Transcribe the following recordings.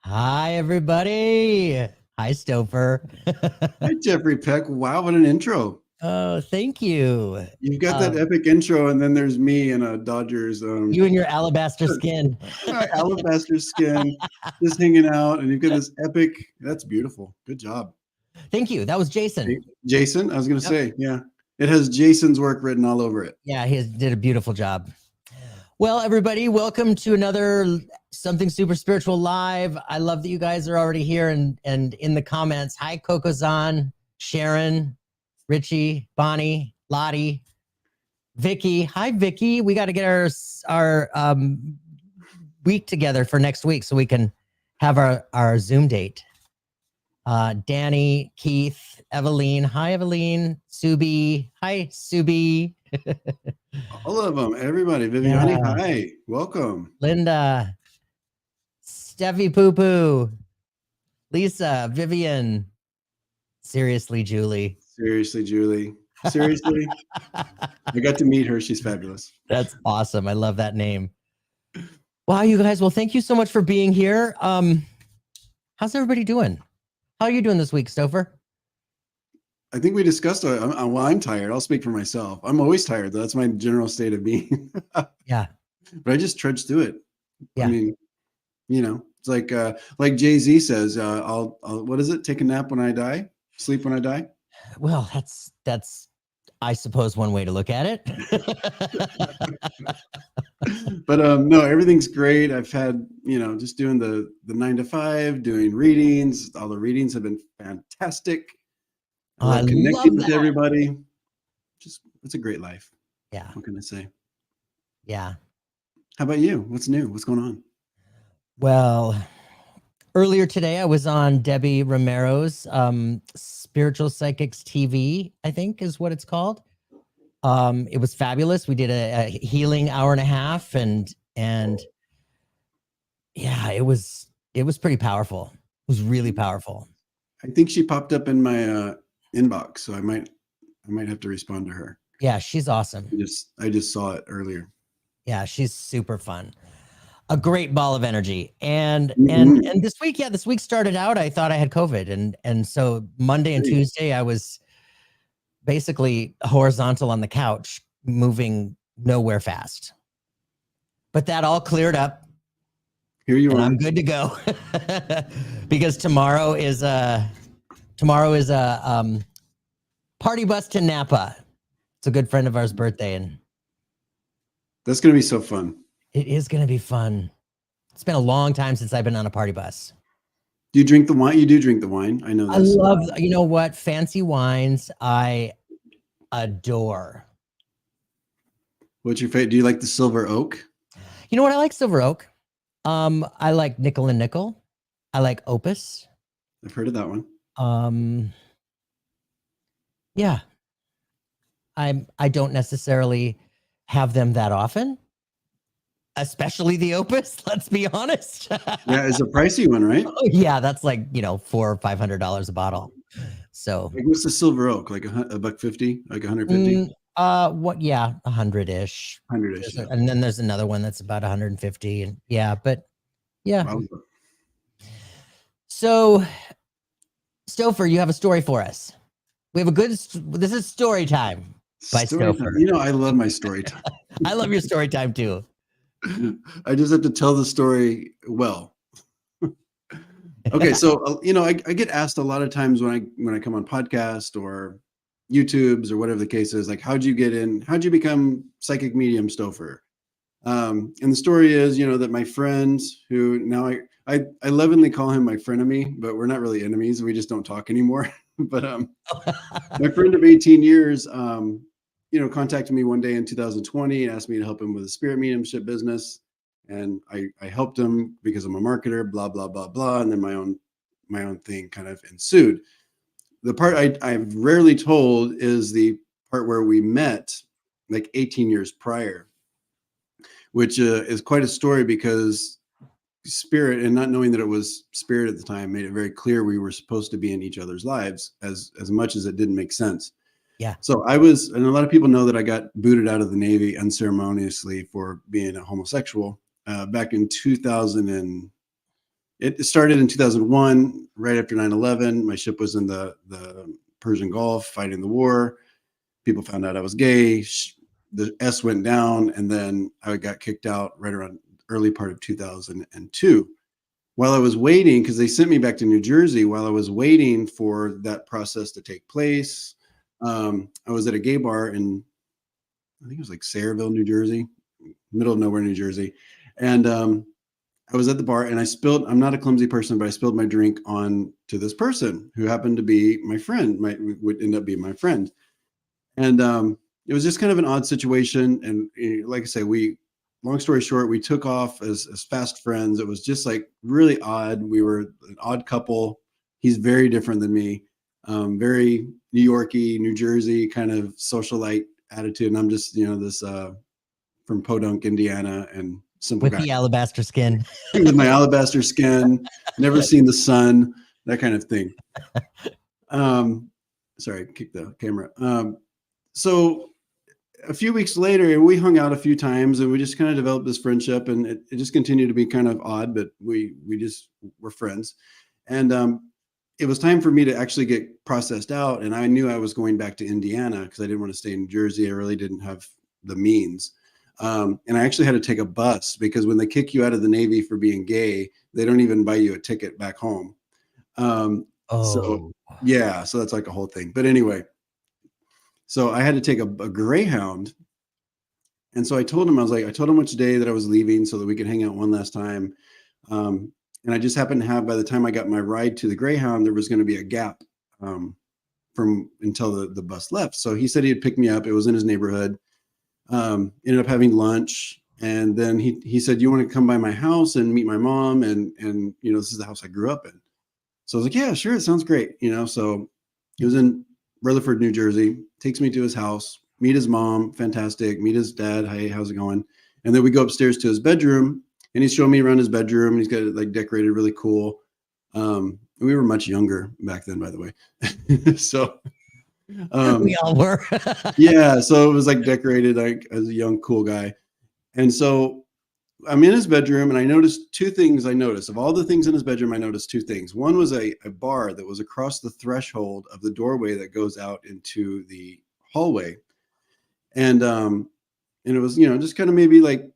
Hi, everybody. Hi, Stopher. Hi, Jeffrey Peck. Wow, what an intro. Oh, thank you. You've got that epic intro, and then there's me in a Dodgers You and your alabaster skin. alabaster skin, just hanging out, and you've got this epic. That's beautiful. Good job. Thank you. That was Jason. Jason, I was going to Yep. say, yeah. It has Jason's work written all over it. Yeah, he did a beautiful job. Well, everybody, welcome to another Something Super Spiritual Live. I love that you guys are already here and in the comments. Hi, Coco-zan, Sharon, Richie, Bonnie, Lottie, Vicky. Hi, Vicky. We got to get our week together for next week so we can have our Zoom date. Danny, Keith, Eveline. Hi, Eveline. Subi. Hi, Subi. All of them, everybody. Viviani, hi. Welcome. Linda. Steffi Poo Poo. Lisa, Vivian. Seriously, Julie. Seriously, Julie. Seriously. I got to meet her. She's fabulous. That's awesome. I love that name. Wow, you guys. Well, thank you so much for being here. How's everybody doing? How are you doing this week, Stopher? I think we discussed well, I'm tired. I'll speak for myself. I'm always tired, though. That's my general state of being. Yeah. But I just trudge through it. Yeah. I mean, it's like Jay-Z says, I'll what is it? Take a nap when I die, sleep when I die. Well, that's I suppose one way to look at it. But no, everything's great. I've had, just doing the 9 to 5, doing readings. All the readings have been fantastic. I love connecting with everybody. It's a great life. Yeah. What can I say? Yeah. How about you? What's new? What's going on? Well, earlier today, I was on Debbie Romero's Spiritual Psychics TV, I think is what it's called. It was fabulous. We did a healing hour and a half, and yeah, it was pretty powerful. It was really powerful. I think she popped up in my inbox, so I might have to respond to her. Yeah, she's awesome. I just saw it earlier. Yeah, she's super fun. A great ball of energy. And this week started out, I thought I had COVID. And so Monday and Tuesday, I was basically horizontal on the couch, moving nowhere fast. But that all cleared up. Here you are. I'm good to go. Because tomorrow is a party bus to Napa. It's a good friend of ours' birthday, and that's going to be so fun. It is going to be fun. It's been a long time since I've been on a party bus. Do you drink the wine? You do drink the wine. I know. I love, you know what? Fancy wines, I adore. What's your favorite? Do you like the Silver Oak? You know what? I like Silver Oak. I like Nickel and Nickel. I like Opus. I've heard of that one. Yeah. I don't necessarily have them that often, especially the Opus. Let's be honest. Yeah, it's a pricey one, right? Oh, yeah, that's like $400 or $500 a bottle. So, like, what's the Silver Oak? Like $150, like 150? What? Yeah, 100-ish. 100-ish. Yeah. And then there's another one that's about 150, and yeah, but yeah. Wow. So, Stopher, you have a story for us. We have this is story time. By Stopher. You know, I love my story time. I love your story time too. I just have to tell the story well. Okay, so I get asked a lot of times when I come on podcast or YouTubes or whatever the case is, like, how'd you become psychic medium Stopher? And the story is, that my friends who now I lovingly call him my frenemy, but we're not really enemies. We just don't talk anymore. But my friend of 18 years, contacted me one day in 2020 and asked me to help him with a spirit mediumship business. And I helped him because I'm a marketer, blah, blah, blah, blah. And then my own thing kind of ensued. The part I've rarely told is the part where we met like 18 years prior, which is quite a story because spirit, and not knowing that it was spirit at the time, made it very clear we were supposed to be in each other's lives as much as it didn't make sense. Yeah. So and a lot of people know that I got booted out of the Navy unceremoniously for being a homosexual back in 2000 It started in 2001, right after 9/11. My ship was in the Persian Gulf fighting the war. People found out I was gay. The S went down, and then I got kicked out right around early part of 2002. While I was waiting, because they sent me back to New Jersey, while I was waiting for that process to take place, I was at a gay bar in, I think it was like Sayreville, New Jersey, middle of nowhere, New Jersey. And I was at the bar and I spilled, I'm not a clumsy person, but I spilled my drink on to this person who happened to be my friend, would end up being my friend. And it was just kind of an odd situation. And like I say, long story short, we took off as fast friends. It was just like really odd. We were an odd couple. He's very different than me, very New Yorky, New Jersey kind of socialite attitude. And I'm just, this from Podunk, Indiana, and simple with guy. the alabaster skin. With my alabaster skin, never seen the sun, that kind of thing. Sorry, kick the camera. So a few weeks later, we hung out a few times and we just kind of developed this friendship, and it just continued to be kind of odd, but we just were friends. And it was time for me to actually get processed out. And I knew I was going back to Indiana because I didn't want to stay in New Jersey. I really didn't have the means. And I actually had to take a bus because when they kick you out of the Navy for being gay, they don't even buy you a ticket back home. So yeah, so that's like a whole thing. But anyway, so I had to take a Greyhound. And so I told him which day that I was leaving so that we could hang out one last time. And I just happened to have, by the time I got my ride to the Greyhound, there was going to be a gap from until the bus left. So he said he'd pick me up. It was in his neighborhood. Ended up having lunch. And then he said, you want to come by my house and meet my mom? And this is the house I grew up in. So I was like, yeah, sure. It sounds great. So he was in Rutherford, New Jersey, takes me to his house, meet his mom. Fantastic. Meet his dad. Hey, how's it going? And then we go upstairs to his bedroom and he's showing me around his bedroom. And he's got it like decorated really cool. We were much younger back then, by the way. So we all were. Yeah. So it was like decorated like as a young, cool guy. And so I'm in his bedroom and I noticed two things. Of all the things in his bedroom, I noticed two things. One was a bar that was across the threshold of the doorway that goes out into the hallway. And it was, just kind of maybe like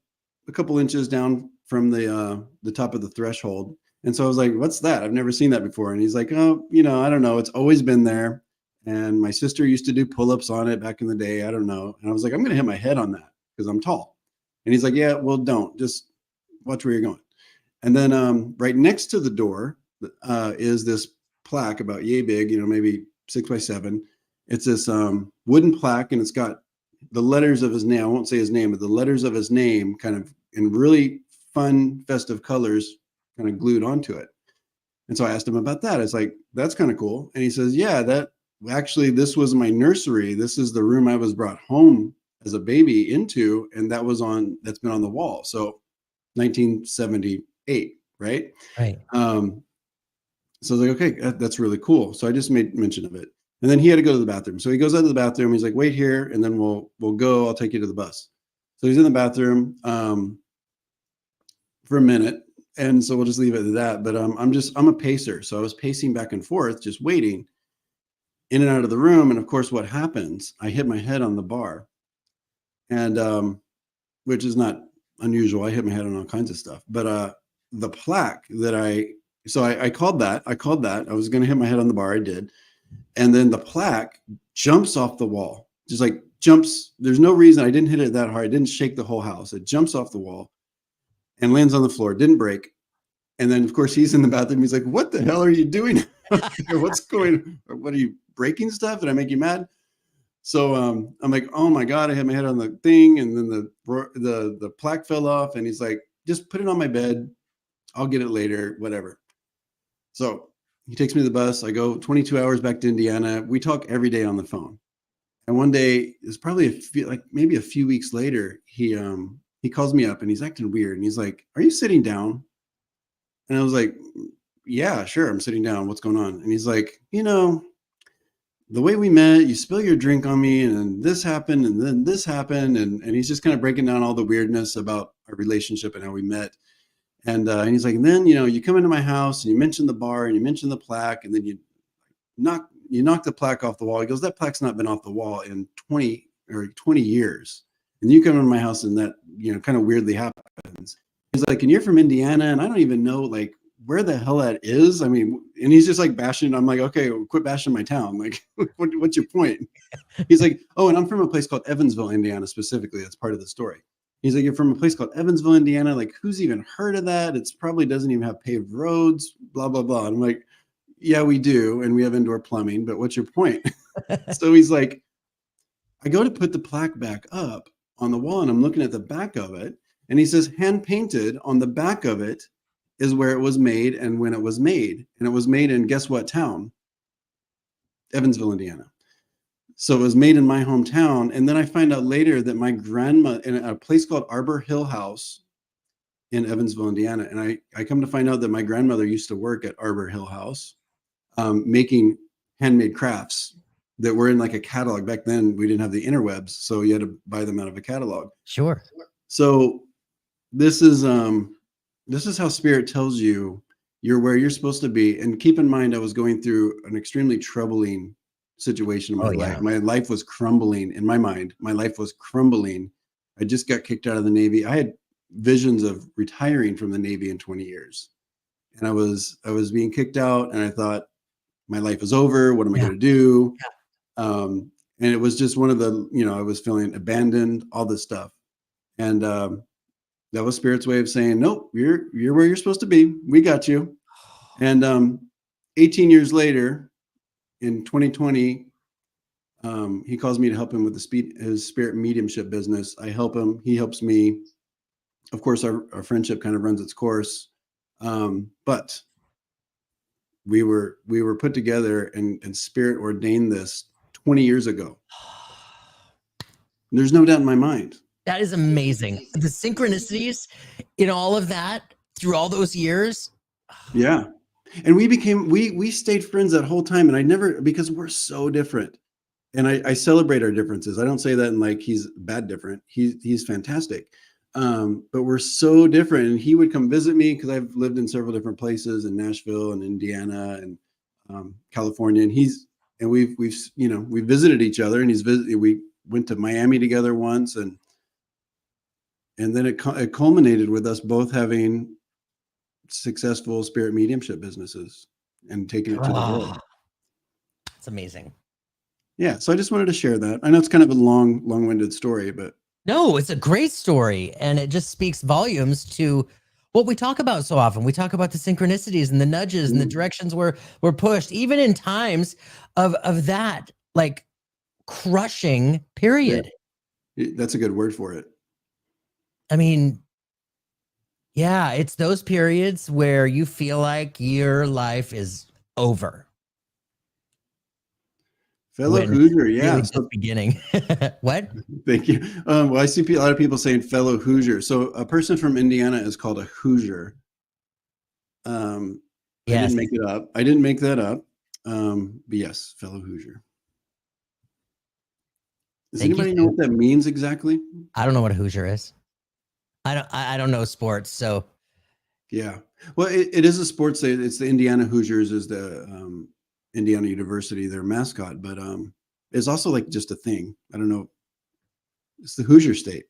a couple inches down from the top of the threshold. And so I was like, what's that? I've never seen that before. And he's like, oh, I don't know. It's always been there. And my sister used to do pull-ups on it back in the day. I don't know. And I was like, I'm going to hit my head on that because I'm tall. And he's like, yeah, well, don't. Just watch where you're going. And then right next to the door is this plaque about yay big, maybe 6 by 7. It's this wooden plaque, and it's got the letters of his name. I won't say his name, but the letters of his name kind of in really fun, festive colors kind of glued onto it. And so I asked him about that. It's like, that's kind of cool. And he says, yeah, this was my nursery. This is the room I was brought home as a baby into, and that's been on the wall. So 1978, right? Right. So I was like, okay, that's really cool. So I just made mention of it. And then he had to go to the bathroom. So he goes out to the bathroom. He's like, wait here, and then we'll go. I'll take you to the bus. So he's in the bathroom for a minute. And so we'll just leave it at that. But I'm a pacer. So I was pacing back and forth, just waiting in and out of the room. And of course, what happens? I hit my head on the bar. And which is not unusual. I hit my head on all kinds of stuff. But the plaque that I called that. I was going to hit my head on the bar. I did. And then the plaque jumps off the wall, just like jumps. There's no reason. I didn't hit it that hard. I didn't shake the whole house. It jumps off the wall and lands on the floor. Didn't break. And then, of course, he's in the bathroom. He's like, what the hell are you doing? What are you breaking stuff? Did I make you mad? So I'm like, oh my God, I hit my head on the thing. And then the plaque fell off. And he's like, just put it on my bed. I'll get it later, whatever. So he takes me to the bus. I go 22 hours back to Indiana. We talk every day on the phone. And one day, it's probably maybe a few weeks later, he calls me up and he's acting weird. And he's like, are you sitting down? And I was like, yeah, sure. I'm sitting down. What's going on? And he's like, the way we met, you spill your drink on me, and then this happened, and then this happened. And he's just kind of breaking down all the weirdness about our relationship and how we met. And he's like, and then, you know, you come into my house and you mention the bar and you mention the plaque, and then you knock the plaque off the wall. He goes, that plaque's not been off the wall in 20 years. And you come into my house and that, you know, kind of weirdly happens. He's like, and you're from Indiana, and I don't even know like where the hell that is. I mean, and he's just like bashing. I'm like, okay, well, quit bashing my town. Like, what's your point? He's like, oh, and I'm from a place called Evansville, Indiana, specifically. That's part of the story. He's like, you're from a place called Evansville, Indiana. Like, who's even heard of that? It's probably doesn't even have paved roads, blah, blah, blah. And I'm like, yeah, we do. And we have indoor plumbing, but what's your point? So he's like, I go to put the plaque back up on the wall and I'm looking at the back of it. And he says, hand painted on the back of it is where it was made and when it was made. And it was made in guess what town? Evansville, Indiana. So it was made in my hometown. And then I find out later that my grandma in a place called Arbor Hill House in Evansville, Indiana. And I come to find out that my grandmother used to work at Arbor Hill House, making handmade crafts that were in like a catalog. Back then we didn't have the interwebs, so you had to buy them out of a catalog. Sure. So this is how Spirit tells you you're where you're supposed to be. And keep in mind, I was going through an extremely troubling situation in my life. My life was crumbling in my mind. My life was crumbling. I just got kicked out of the Navy. I had visions of retiring from the Navy in 20 years. And I was being kicked out, and I thought my life is over. What am I going to do? And it was just one of the, you know, I was feeling abandoned, all this stuff. And that was Spirit's way of saying, nope, you're where you're supposed to be. We got you. And 18 years later, in 2020, he calls me to help him with his spirit mediumship business. I help him. He helps me. Of course, our friendship kind of runs its course. But we were put together, and Spirit ordained this 20 years ago. There's no doubt in my mind. That is amazing. The synchronicities in all of that through all those years. Yeah. And we stayed friends that whole time. And because we're so different. And I celebrate our differences. I don't say that in like he's bad different. He's fantastic. But we're so different. And he would come visit me because I've lived in several different places in Nashville and Indiana and California. And we've you know, we visited each other, and we went to Miami together once, and then it culminated with us both having successful spirit mediumship businesses and taking it to the world. It's amazing. Yeah. So I just wanted to share that. I know it's kind of a long-winded story, but no, it's a great story. And it just speaks volumes to what we talk about so often. We talk about the synchronicities and the nudges and the directions we're pushed, even in times of that like crushing period. Yeah. That's a good word for it. I mean, yeah, it's those periods where you feel like your life is over. Fellow Hoosier, yeah. Really just beginning. What? Thank you. Well, I see a lot of people saying fellow Hoosier. So a person from Indiana is called a Hoosier. I didn't make it up. I didn't make that up. But yes, fellow Hoosier. Does anybody know what that means exactly? I don't know what a Hoosier is. I don't know sports, so yeah. Well, it is a sports. It's the Indiana Hoosiers is the Indiana University, their mascot, but it's also like just a thing. I don't know. It's the Hoosier State.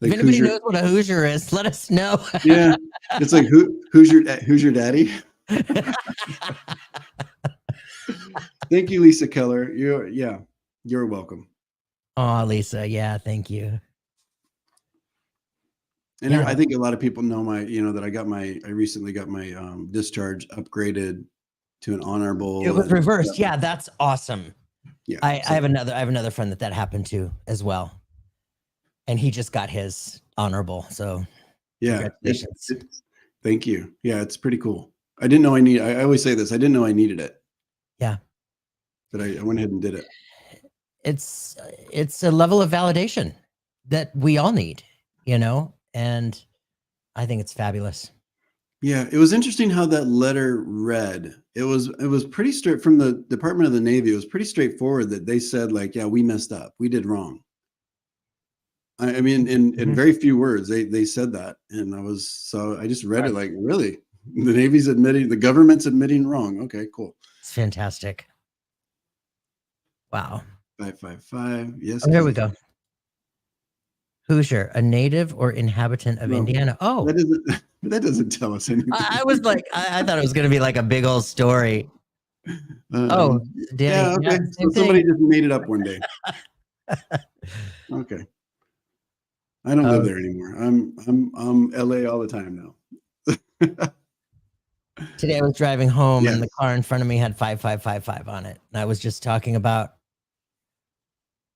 Like if anybody knows what a Hoosier is, let us know. Yeah, it's like Hoosier Daddy. Thank you, Lisa Keller. You're welcome. Oh, Lisa, yeah, thank you. And I think a lot of people know that I recently got my discharge upgraded to an honorable. It was reversed. Yeah, that's awesome. Yeah, I have another friend that happened to as well, and he just got his honorable. So yeah, thank you. Yeah, it's pretty cool. I didn't know I always say this. I didn't know I needed it. Yeah, but I went ahead and did it. It's a level of validation that we all need, and I think it's fabulous. Yeah, it was interesting how that letter read. It was pretty straight from the Department of the Navy. It was pretty straightforward that they said like, yeah, we messed up. We did wrong. I mean, in Mhm. very few words, they said that, and I just read Right. it like, really, the Navy's admitting, the government's admitting wrong. Okay, cool. It's fantastic. Wow. 555. Yes, Oh, here we Keith. go. Hoosier, a native or inhabitant of No, Indiana. Oh, that doesn't tell us anything. I was like, I thought it was going to be like a big old story. Oh, Danny, Yeah, yeah, okay. So same somebody thing. just made it up one day. Okay. I don't live Oh, there anymore. I'm LA all the time now. today I was driving home and Yes. the car in front of me had 5555 on it. And I was just talking about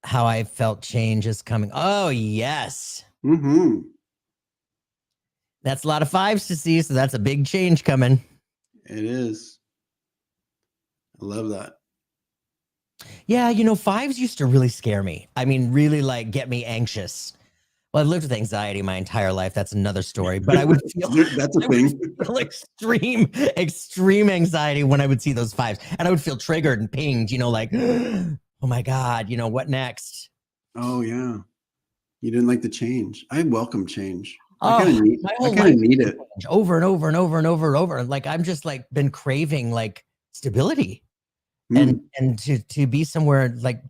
how I felt change is coming. Oh, yes. Mm-hmm. That's a lot of fives to see. So that's a big change coming. It is. I love that. Yeah, you know, fives used to really scare me. I mean, really like get me anxious. Well, I've lived with anxiety my entire life. That's another story. But I would feel That's a I would thing. feel extreme anxiety when I would see those fives. And I would feel triggered and pinged, you know, like, oh my God, you know, what next? Oh yeah. You didn't like the change. I welcome change. I Oh, kind of need my I whole kind of life need it. over and over and over and over and over. And like I'm just like been craving like stability and Mm. to be somewhere like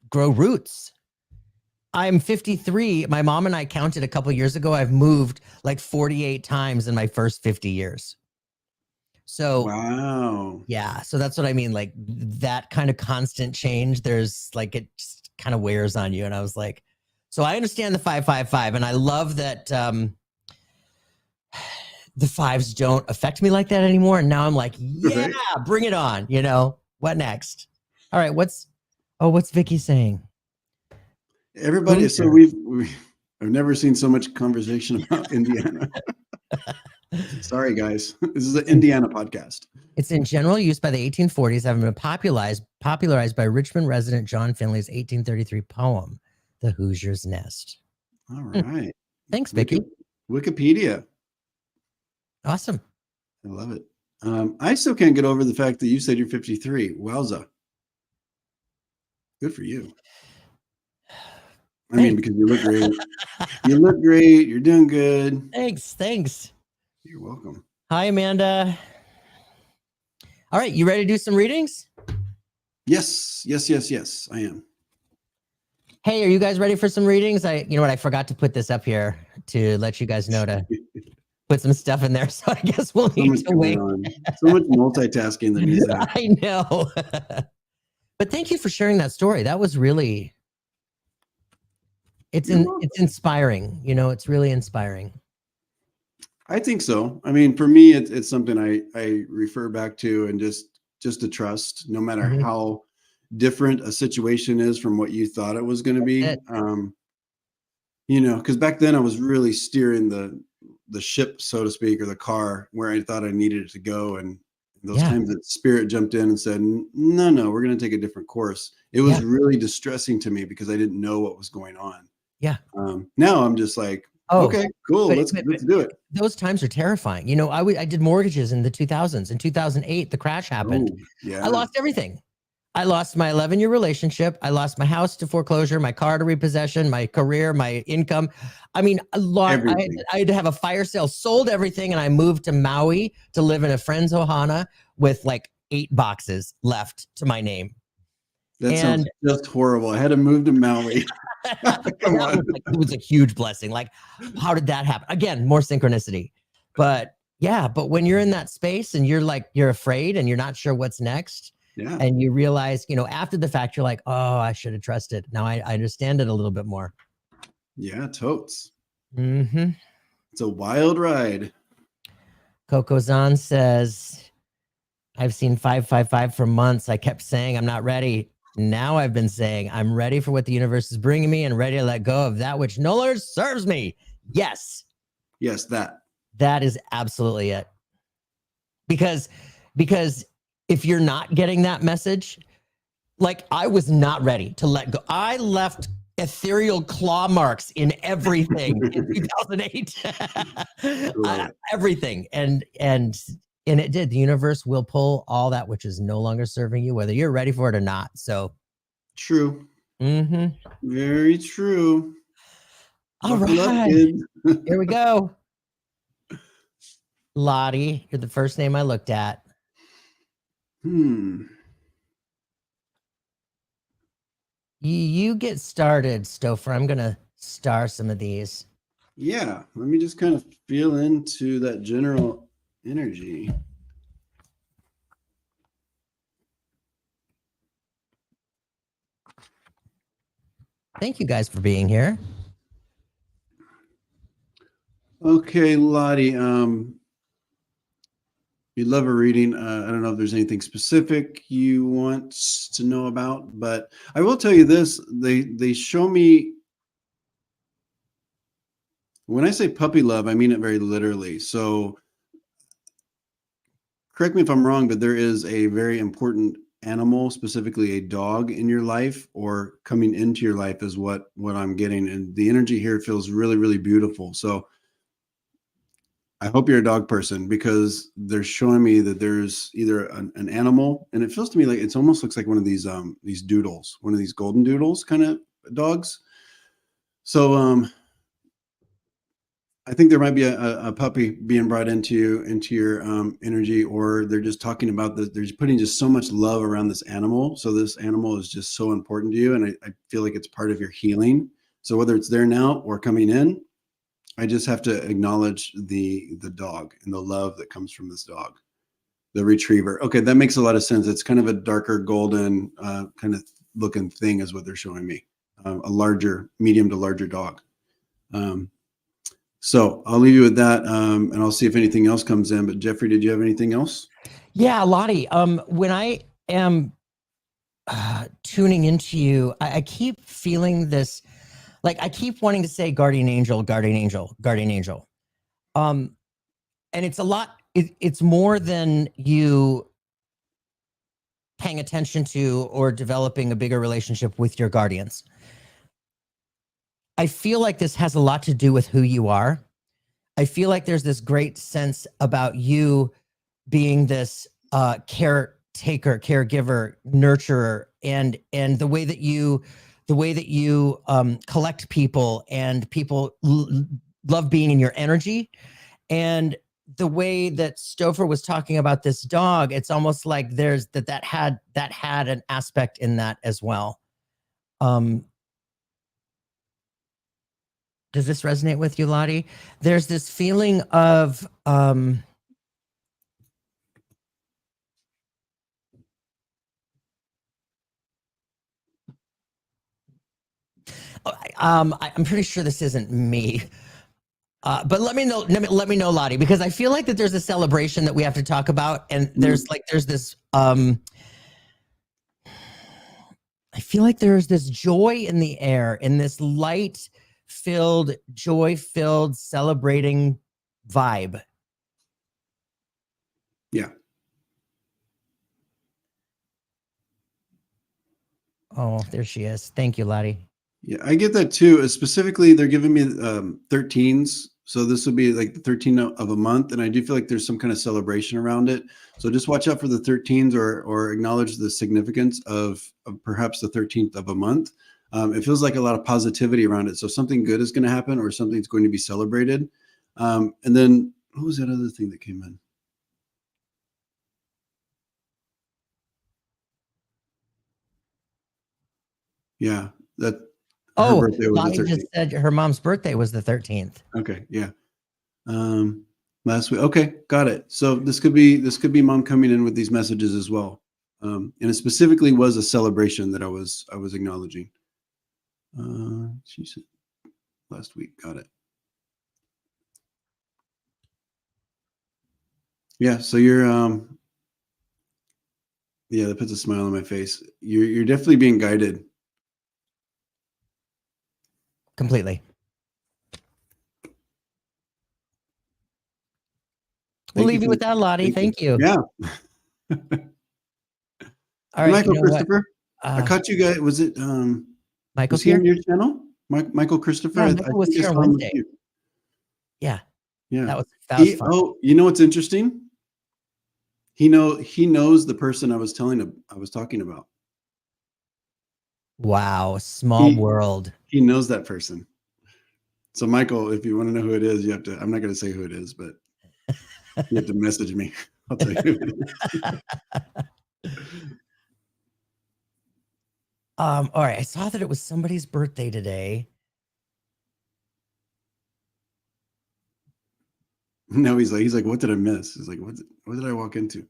grow roots. I'm 53. My mom and I counted a couple years ago. I've moved like 48 times in my first 50 years. So Wow. yeah, so that's what I mean. Like that kind of constant change, there's like it just kind of wears on you. And I was like, so I understand the 555, and I love that the fives don't affect me like that anymore. And now I'm like, yeah, Right? bring it on. You know, what next? All right, what's Vicky saying? Everybody, so Hoosier. I've never seen so much conversation about Indiana. Sorry, guys. This is an Indiana podcast. It's in general use by the 1840s, having been popularized by Richmond resident John Finley's 1833 poem, The Hoosier's Nest. All right. Thanks, Vicky. Wikipedia. Awesome. I love it. I still can't get over the fact that you said you're 53. Wowza. Good for you. I mean, because you look great. You look great. You're doing good. Thanks. You're welcome. Hi, Amanda. All right, you ready to do some readings? Yes. I am. Hey, are you guys ready for some readings? You know what? I forgot to put this up here to let you guys know to put some stuff in there. So I guess we'll need to wait. So much multitasking that needs to happen. I know. But thank you for sharing that story. That was really, it's inspiring. You know, it's really inspiring. I think so. I mean, for me, it's something I refer back to, and just to trust, no matter how different a situation is from what you thought it was going to be. You know, because back then I was really steering the ship, so to speak, or the car where I thought I needed it to go. And those times that spirit jumped in and said, no, we're going to take a different course. It was really distressing to me because I didn't know what was going on. Yeah. Now I'm just like, okay, cool. Let's do it. Those times are terrifying. You know, I did mortgages in the 2000s. In 2008, the crash happened. Yeah. I lost everything. I lost my 11-year relationship. I lost my house to foreclosure, my car to repossession, my career, my income. I mean, I had to have a fire sale, sold everything, and I moved to Maui to live in a friend's ohana with like 8 boxes left to my name. That sounds just horrible. I had to move to Maui. Come on. It was a huge blessing. Like, how did that happen? Again, more synchronicity. But yeah, but when you're in that space and you're afraid and you're not sure what's next, and you realize, you know, after the fact, you're like, oh, I should have trusted. Now I understand it a little bit more. Yeah, totes. Mm-hmm. It's a wild ride. Coco Zahn says, I've seen 555 for months. I kept saying I'm not ready. Now I've been saying I'm ready for what the universe is bringing me and ready to let go of that which no longer serves me. Yes. Yes, that is absolutely it. Because if you're not getting that message, like I was not ready to let go. I left ethereal claw marks in everything in 2008. Everything. And it did. The universe will pull all that which is no longer serving you, whether you're ready for it or not. So true. Mm-hmm. Very true. All Buckle up, right, kids. here we go. Lottie, you're the first name I looked at. You get started, Stopher. I'm going to star some of these. Yeah, let me just kind of feel into that general energy. Thank you guys for being here. Okay, Lottie, you love a reading. I don't know if there's anything specific you want to know about, but I will tell you this. They show me, when I say puppy love, I mean it very literally. So correct me if I'm wrong, but there is a very important animal, specifically a dog in your life or coming into your life is what I'm getting. And the energy here feels really, really beautiful. So I hope you're a dog person because they're showing me that there's either an animal, and it feels to me like it almost looks like one of these doodles, one of these golden doodles kind of dogs. So I think there might be a puppy being brought into your energy, or they're just talking about they're just putting just so much love around this animal. So this animal is just so important to you, and I feel like it's part of your healing. So whether it's there now or coming in, I just have to acknowledge the dog and the love that comes from this dog, the retriever. Okay, that makes a lot of sense. It's kind of a darker golden kind of looking thing is what they're showing me. A larger, medium to larger dog. So I'll leave you with that, and I'll see if anything else comes in. But Jeffrey, did you have anything else? Yeah, Lottie. When I am tuning into you, I keep feeling this. Like I keep wanting to say guardian angel, guardian angel, guardian angel. And it's a lot. It's more than you paying attention to or developing a bigger relationship with your guardians. I feel like this has a lot to do with who you are. I feel like there's this great sense about you being this caretaker, caregiver, nurturer, and the way that you collect people, and people love being in your energy. And the way that Stopher was talking about this dog, it's almost like there's that had an aspect in that as well. Does this resonate with you, Lottie? There's this feeling of I'm pretty sure this isn't me. But let me know, Lottie, because I feel like that there's a celebration that we have to talk about, and there's this I feel like there's this joy in the air, in this light filled, joy filled, celebrating vibe. Yeah. Oh, there she is. Thank you, Lottie. Yeah, I get that too. Specifically, they're giving me 13s. So this would be like the 13 of a month. And I do feel like there's some kind of celebration around it. So just watch out for the 13s, or acknowledge the significance of perhaps the 13th of a month. It feels like a lot of positivity around it. So something good is going to happen, or something's going to be celebrated. And then what was that other thing that came in? Yeah, that her birthday was the Lottie 13th. just said her mom's birthday was the 13th. Okay, yeah. Last week. Okay, got it. So this could be mom coming in with these messages as well. And it specifically was a celebration that I was acknowledging. She said last week. Got it. Yeah, so you're yeah, that puts a smile on my face. You're definitely being guided. Completely. We'll leave you with that, Lottie. Thank you. Yeah. All right, Michael Christopher. I caught you guys. Was it Michael's was he here on your channel? Michael Christopher. Yeah, Michael was here on Wednesday. Yeah. Yeah. That was fun. Oh, you know what's interesting? He knows the person I was talking about. Wow, small world. He knows that person. So Michael, if you want to know who it is, you have to, I'm not going to say who it is, but you have to message me. I'll tell you who it is. All right. I saw that it was somebody's birthday today. No, he's like, what did I miss? He's like, what did I walk into?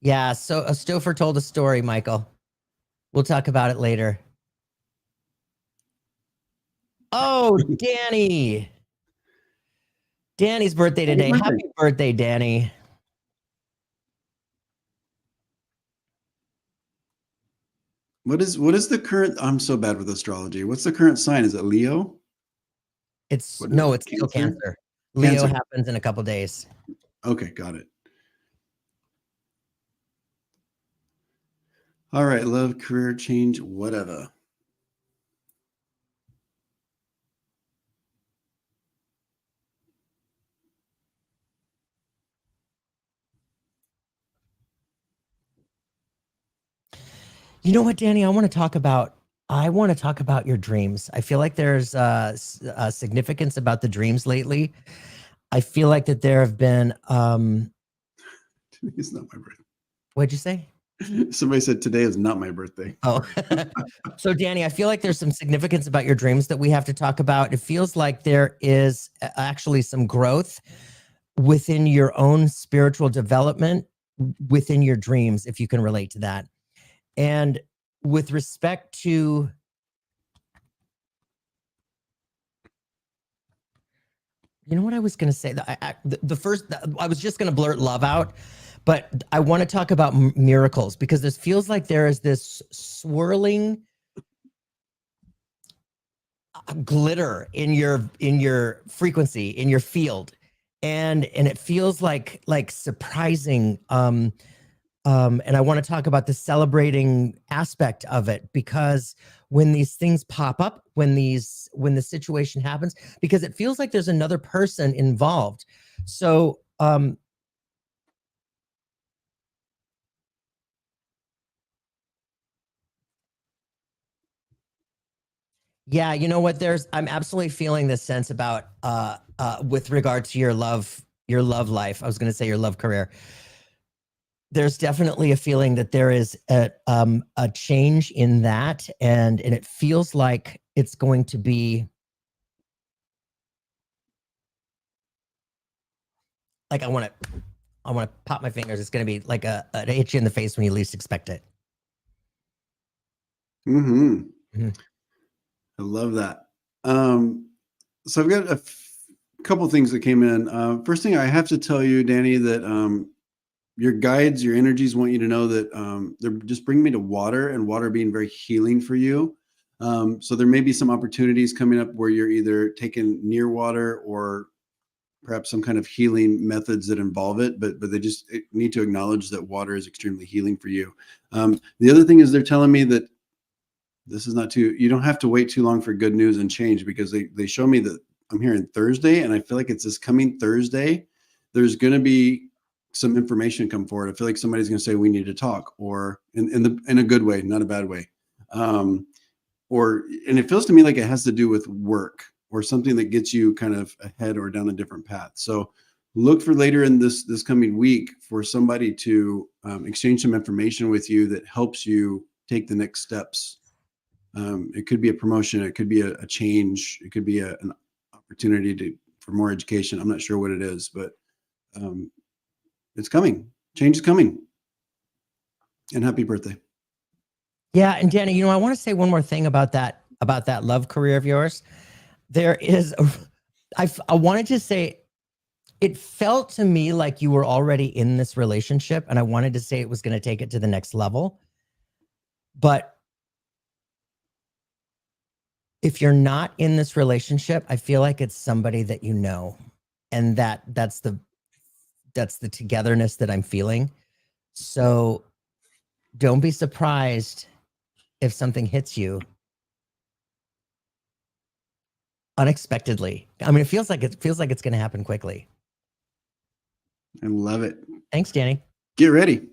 Yeah. So Stopher told a story, Michael. We'll talk about it later. Oh, Danny. Danny's birthday today. Happy birthday, Danny. What is the current? I'm so bad with astrology. What's the current sign? Is it Leo? It's still Cancer. Leo happens in a couple days. Okay, got it. All right, love, career change, whatever. You know what, Danny? I want to talk about your dreams. I feel like there's a significance about the dreams lately. I feel like that there have been It's not my birthday. What'd you say? Somebody said today is not my birthday. Oh. So Danny, I feel like there's some significance about your dreams that we have to talk about. It feels like there is actually some growth within your own spiritual development within your dreams, if you can relate to that. And with respect to you know what I was going to say? The first, I was just going to blurt love out, but I want to talk about miracles because this feels like there is this swirling glitter in your frequency, in your field, and it feels like surprising. And I want to talk about the celebrating aspect of it because when these things pop up, when the situation happens, because it feels like there's another person involved. So, yeah, you know what? I'm absolutely feeling this sense about, with regard to your love life. I was going to say your love career. There's definitely a feeling that there is a change in that, and it feels like it's going to be like I want to pop my fingers. It's going to be like a hit you in the face when you least expect it. Mm-hmm. I love that. So I've got a couple things that came in. First thing I have to tell you, Danny, that your guides, your energies want you to know that they're just bringing me to water, and water being very healing for you. So there may be some opportunities coming up where you're either taken near water or perhaps some kind of healing methods that involve it, but they just need to acknowledge that water is extremely healing for you. The other thing is they're telling me that this is not too, you don't have to wait too long for good news and change, because they show me that I'm hearing Thursday, and I feel like it's this coming Thursday. There's going to be some information come forward. I feel like somebody's going to say we need to talk, or in a good way, not a bad way. And it feels to me like it has to do with work or something that gets you kind of ahead or down a different path. So look for later in this coming week for somebody to exchange some information with you that helps you take the next steps. It could be a promotion, it could be a change, it could be an opportunity for more education. I'm not sure what it is, but it's coming. Change is coming. And happy birthday. Yeah, and Danny, I want to say one more thing about that love career of yours. There is, I wanted to say, it felt to me like you were already in this relationship, and I wanted to say it was going to take it to the next level. But if you're not in this relationship, I feel like it's somebody that you know, and that's the togetherness that I'm feeling. So don't be surprised if something hits you unexpectedly. I mean, it feels like it's going to happen quickly. I love it. Thanks, Danny. Get ready.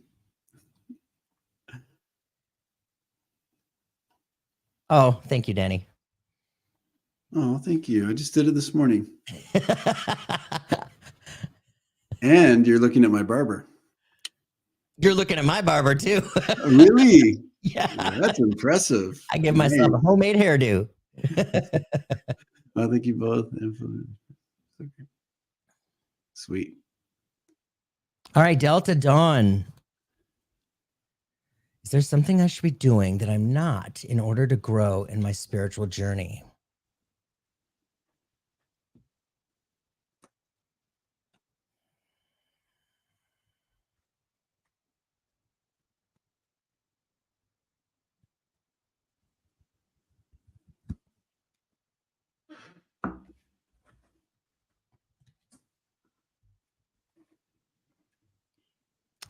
Oh, thank you, Danny. Oh, thank you. I just did it this morning. And you're looking at my barber. You're looking at my barber too. Really? Yeah. That's impressive. I give myself a homemade hairdo. I think you both. Sweet. All right, Delta Dawn. Is there something I should be doing that I'm not in order to grow in my spiritual journey?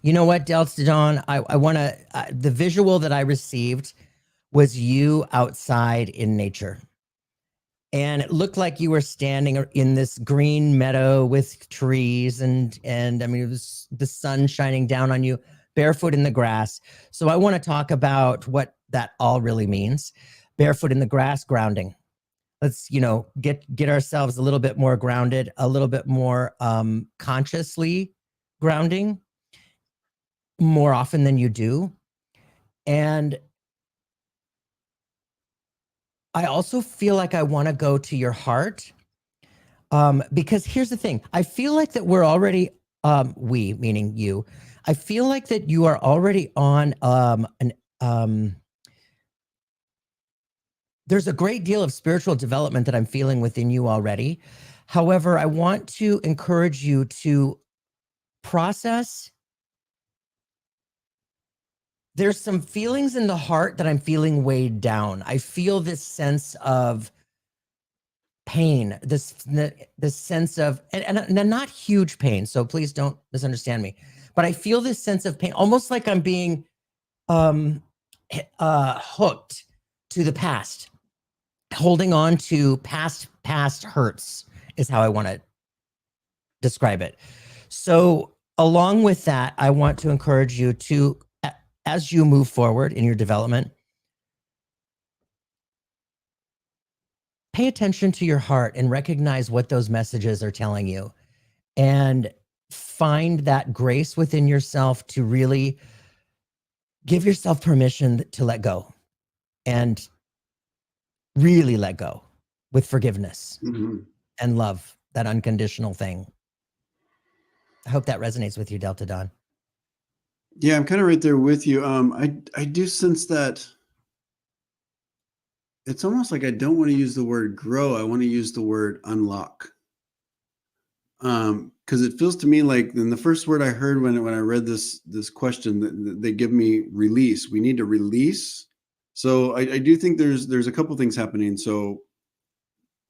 You know what, Delta Dawn? I want to, the visual that I received was you outside in nature. And it looked like you were standing in this green meadow with trees and I mean, it was the sun shining down on you, barefoot in the grass. So I want to talk about what that all really means. Barefoot in the grass, grounding. Let's, get ourselves a little bit more grounded, a little bit more consciously grounding more often than you do. And I also feel like I want to go to your heart, because here's the thing. I feel like that we're already, we, meaning you, I feel like that you are already on there's a great deal of spiritual development that I'm feeling within you already. However, I want to encourage you to process. There's some feelings in the heart that I'm feeling weighed down. I feel this sense of pain, this sense of, and not huge pain. So please don't misunderstand me, but I feel this sense of pain, almost like I'm being hooked to the past, holding on to past hurts is how I want to describe it. So along with that, I want to encourage you to, as you move forward in your development, pay attention to your heart and recognize what those messages are telling you, and find that grace within yourself to really give yourself permission to let go and really let go with forgiveness and love, that unconditional thing. I hope that resonates with you, Delta Dawn. Yeah, I'm kind of right there with you. I do sense that it's almost like I don't want to use the word grow. I want to use the word unlock. Because it feels to me like, in the first word I heard when I read this question, they give me release. We need to release. So I do think there's a couple things happening. So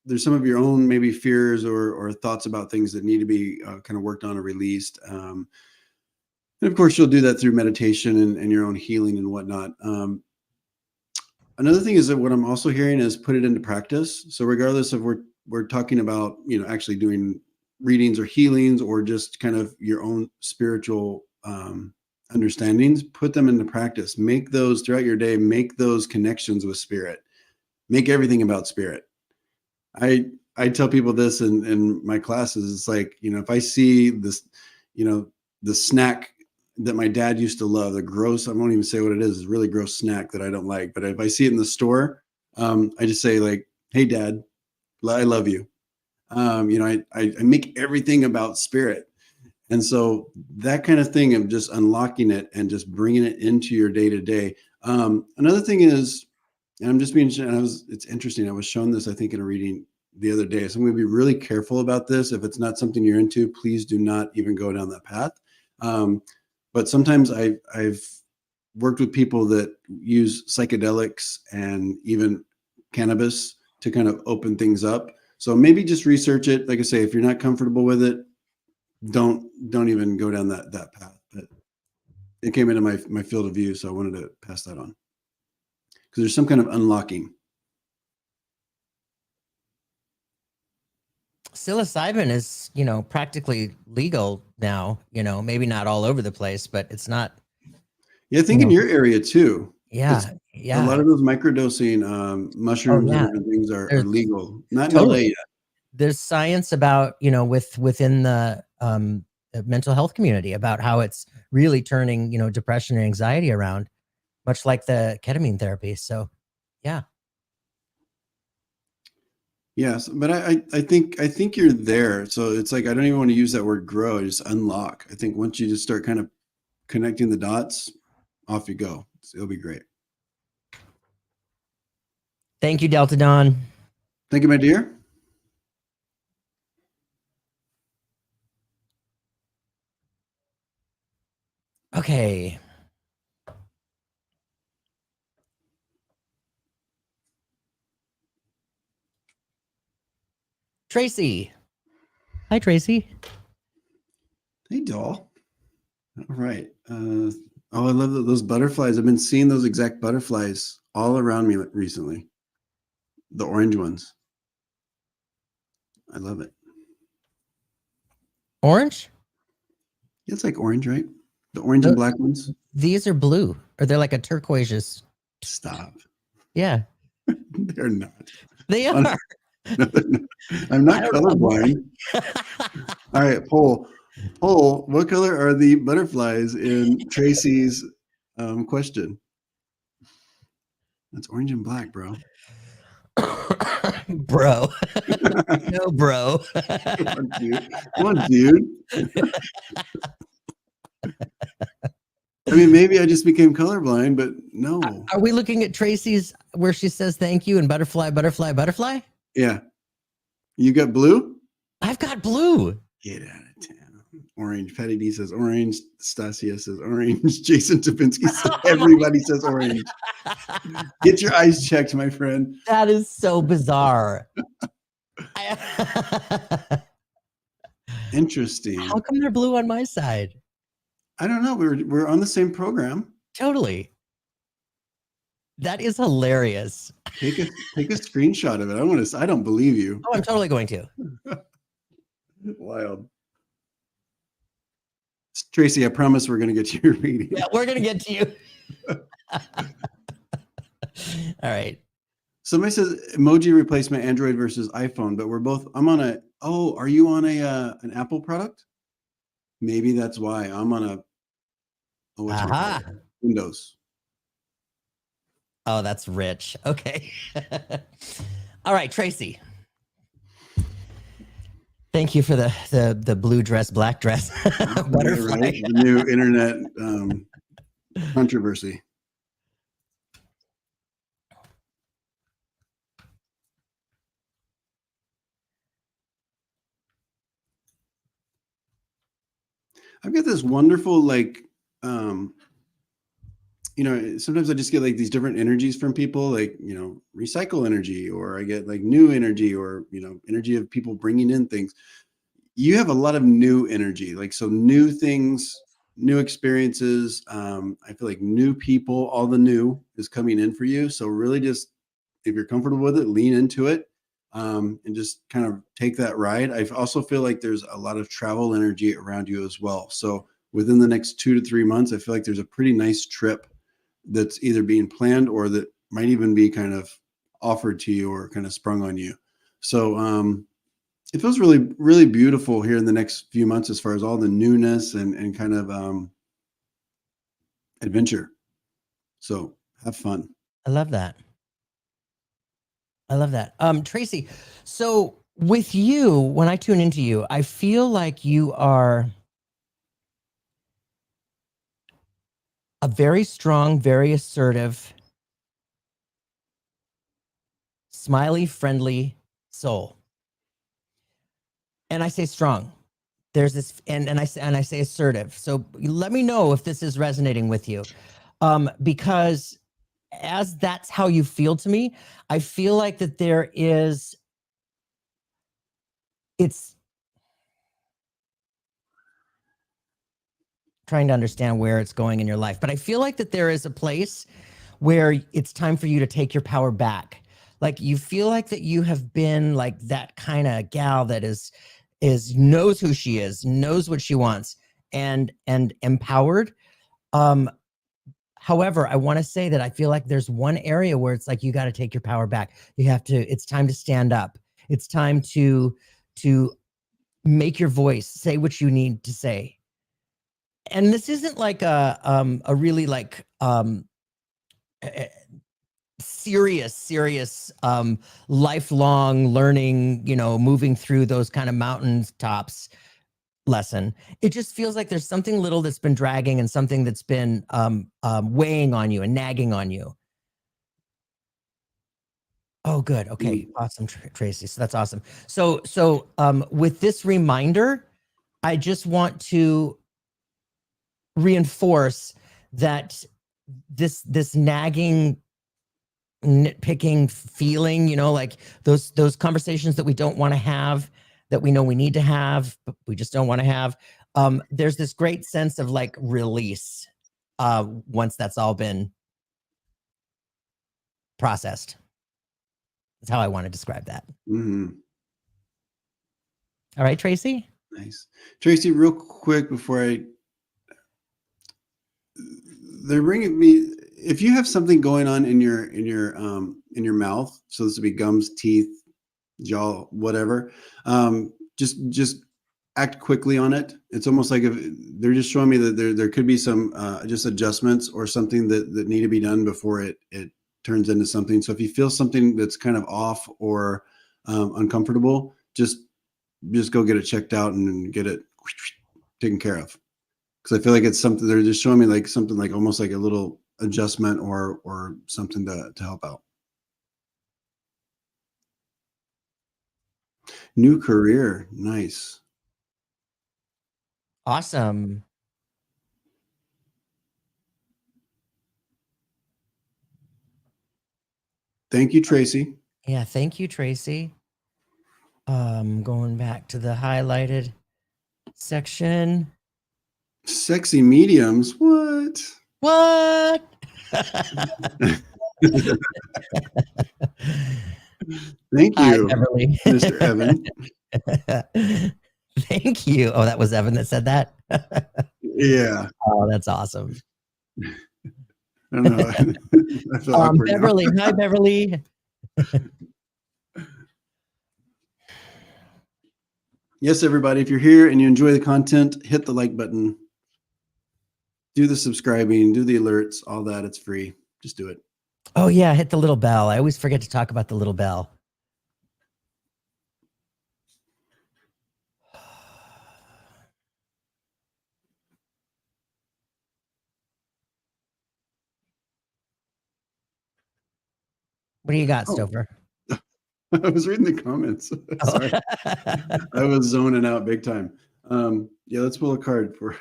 there's some of your own maybe fears or thoughts about things that need to be kind of worked on or released. And of course, you'll do that through meditation and your own healing and whatnot. Another thing is that what I'm also hearing is put it into practice. So regardless of we're talking about, actually doing readings or healings or just kind of your own spiritual understandings, put them into practice. Make those throughout your day, make those connections with spirit. Make everything about spirit. I tell people this in my classes. It's like, if I see this, the snack that my dad used to love, the gross, I won't even say what it is, really gross snack that I don't like. But if I see it in the store, I just say like, hey, Dad, I love you. I make everything about spirit. And so that kind of thing of just unlocking it and just bringing it into your day to day. Another thing is, and I'm just being, it's interesting. I was shown this, I think, in a reading the other day. So I'm going to be really careful about this. If it's not something you're into, please do not even go down that path. But sometimes I've worked with people that use psychedelics and even cannabis to kind of open things up. So maybe just research it. Like I say, if you're not comfortable with it, don't even go down that path. But it came into my field of view, so I wanted to pass that on. Because there's some kind of unlocking. Psilocybin is, practically legal now, maybe not all over the place, but it's not. Yeah, I think in your area too. Yeah. A lot Yeah. of those microdosing Oh, mushrooms and yeah. different things are There's legal. Not in LA totally. yet. There's science about, within the mental health community about how it's really turning, depression and anxiety around, much like the ketamine therapy. So, yeah. Yes, but I think you're there. So it's like I don't even want to use that word grow. I just unlock. I think once you just start kind of connecting the dots, off you go. It'll be great. Thank you, Delta Dawn. Thank you, my dear. Okay. Tracy. Hi, Tracy. Hey, doll. All right. Oh, I love those butterflies. I've been seeing those exact butterflies all around me recently. The orange ones. I love it. Orange? It's like orange, right? The orange and black ones. These are blue, or they're like a turquoise. Stop. Yeah, They're not. they No, are. they're not. I'm not colorblind. All right, poll. What color are the butterflies in Tracy's question? That's orange and black, bro. Bro. No, bro. Come on, dude. Come on, dude. I mean, maybe I just became colorblind, but no. Are we looking at Tracy's where she says thank you and butterfly, butterfly, butterfly? Yeah. You got blue? I've got blue. Get out of town. Orange. Patty D says orange. Stasia says orange. Jason Topinski says everybody says orange. Get your eyes checked, my friend. That is so bizarre. Interesting. How come they're blue on my side? I don't know. We're on the same program. Totally. That is hilarious. Take a screenshot of it. I don't believe you. Oh, I'm totally going to. Wild. Tracy, I promise we're going to get to your reading. Yeah, we're going to get to you. All right. Somebody says emoji replacement Android versus iPhone, but I'm on are you on an Apple product? Maybe that's why I'm on Windows. Oh, that's rich. Okay. All right, Tracy. Thank you for the blue dress, black dress. Butterfly. Right? The new internet controversy. I've got this wonderful, sometimes I just get like these different energies from people, like, recycle energy, or I get like new energy, or, energy of people bringing in things. You have a lot of new energy, like, so new things, new experiences. I feel like new people, all the new is coming in for you. So really just, if you're comfortable with it, lean into it. And just kind of take that ride. I also feel like there's a lot of travel energy around you as well. So within the next 2 to 3 months, I feel like there's a pretty nice trip that's either being planned or that might even be kind of offered to you or kind of sprung on you. So it feels really, really beautiful here in the next few months as far as all the newness and kind of adventure. So have fun. I love that. Tracy, so with you, when I tune into you, I feel like you are a very strong, very assertive, smiley, friendly soul. And I say strong. There's this, and I say assertive. So let me know if this is resonating with you, because as that's how you feel to me, I feel like that it's trying to understand where it's going in your life, but I feel like that there is a place where it's time for you to take your power back. Like you feel like that you have been like that kind of gal that is knows who she is, knows what she wants, and empowered. However, I want to say that I feel like there's one area where it's like you got to take your power back. You have to, it's time to stand up. It's time to make your voice, say what you need to say. And this isn't like a really like serious lifelong learning, you know, moving through those kind of mountain tops lesson. It just feels like there's something little that's been dragging and something that's been weighing on you and nagging on you. Oh, good. Okay. Awesome, Tracy. So that's awesome. So with this reminder, I just want to reinforce that this nagging, nitpicking feeling, you know, like those conversations that we don't want to have, that we know we need to have, but we just don't want to have. There's this great sense of like release once that's all been processed. That's how I want to describe that. Mm-hmm. All right, Tracy. Nice. Tracy, real quick before they're bringing me, if you have something going on in your mouth, so this would be gums, teeth, jaw, whatever, just act quickly on it. It's almost like if they're just showing me that there could be some just adjustments or something that need to be done before it turns into something. So if you feel something that's kind of off or uncomfortable, just go get it checked out and get it taken care of. Because I feel like it's something they're just showing me, like something like almost like a little adjustment or something to help out. New career, nice. Awesome. Thank you, Tracy. Yeah, thank you, Tracy. Going back to the highlighted section. Sexy mediums, what? What? Thank Hi, you, Beverly. Mr. Evan. Thank you. Oh, that was Evan that said that? Yeah. Oh, that's awesome. I don't know. I feel awkward Beverly. now. Hi, Beverly. Yes, everybody, if you're here and you enjoy the content, hit the like button. Do the subscribing, do the alerts, all that. It's free. Just do it. Oh, yeah. Hit the little bell. I always forget to talk about the little bell. What do you got, Stopher? I was reading the comments. Sorry. I was zoning out big time. Yeah, let's pull a card for.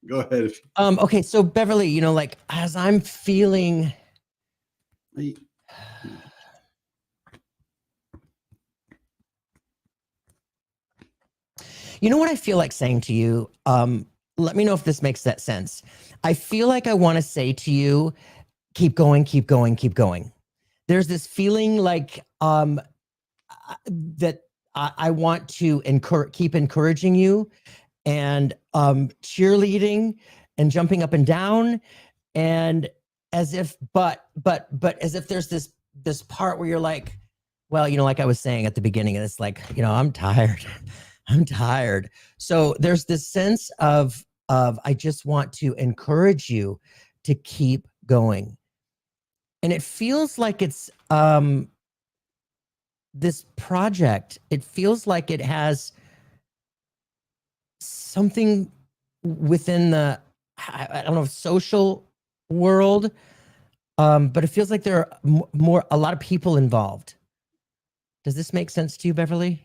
Go ahead. Okay, so Beverly, you know, like as I'm feeling. You know what I feel like saying to you? Let me know if this makes that sense. I feel like I want to say to you, keep going, keep going, keep going. There's this feeling like that I want to keep encouraging you and cheerleading and jumping up and down, and as if but as if there's this part where you're like, well, you know, like I was saying at the beginning, and it's like, you know, I'm tired. I'm tired. So there's this sense of I just want to encourage you to keep going. And it feels like it's this project, it feels like it has something within the, I don't know, social world, but it feels like there are a lot of people involved. Does this make sense to you, Beverly?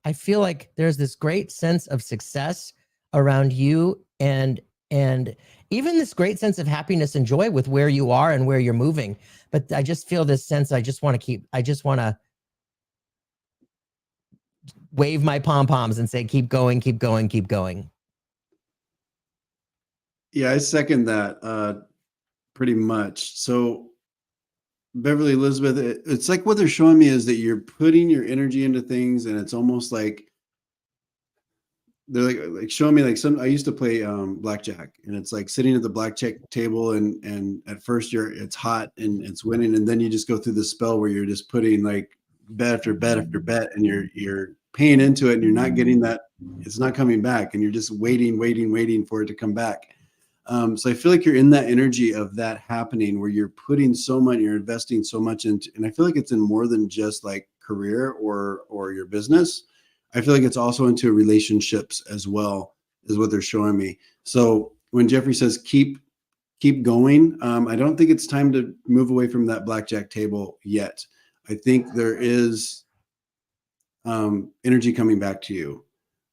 I feel like there's this great sense of success around you and even this great sense of happiness and joy with where you are and where you're moving. But I just feel this sense, I just want to wave my pom-poms and say, keep going, keep going, keep going. Yeah, I second that pretty much. So Beverly, Elizabeth, it's like what they're showing me is that you're putting your energy into things, and it's almost like they're like showing me like some. I used to play blackjack, and it's like sitting at the blackjack table, and at first it's hot and it's winning, and then you just go through this spell where you're just putting like bet after bet after bet, and you're paying into it, and you're not getting that. It's not coming back, and you're just waiting for it to come back. So I feel like you're in that energy of that happening where you're putting so much, you're investing so much into, and I feel like it's in more than just like career or your business. I feel like it's also into relationships as well, is what they're showing me. So when Jeffrey says keep going, I don't think it's time to move away from that blackjack table yet. I think there is energy coming back to you.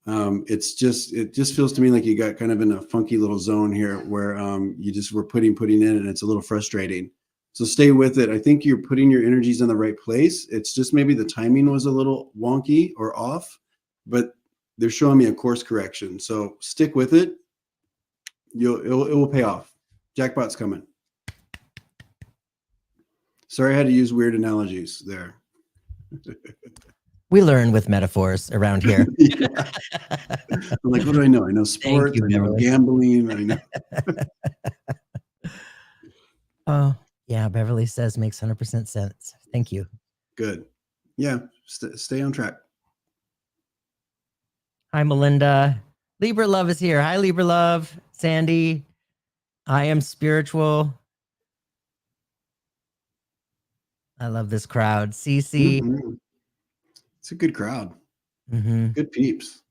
It just feels to me like you got kind of in a funky little zone here where you just were putting in, and it's a little frustrating. So stay with it. I think you're putting your energies in the right place. It's just maybe the timing was a little wonky or off, but they're showing me a course correction. So stick with it. It will pay off. Jackpot's coming. Sorry, I had to use weird analogies there. We learn with metaphors around here. Yeah. I'm like, what do I know? I know sports, I know gambling, I know. Oh, yeah. Beverly says makes 100% sense. Thank you. Good. Yeah. Stay on track. Hi, Melinda. Libra Love is here. Hi, Libra Love. Sandy. I am spiritual. I love this crowd. Cece. Mm-hmm. It's a good crowd. Mm-hmm. Good peeps.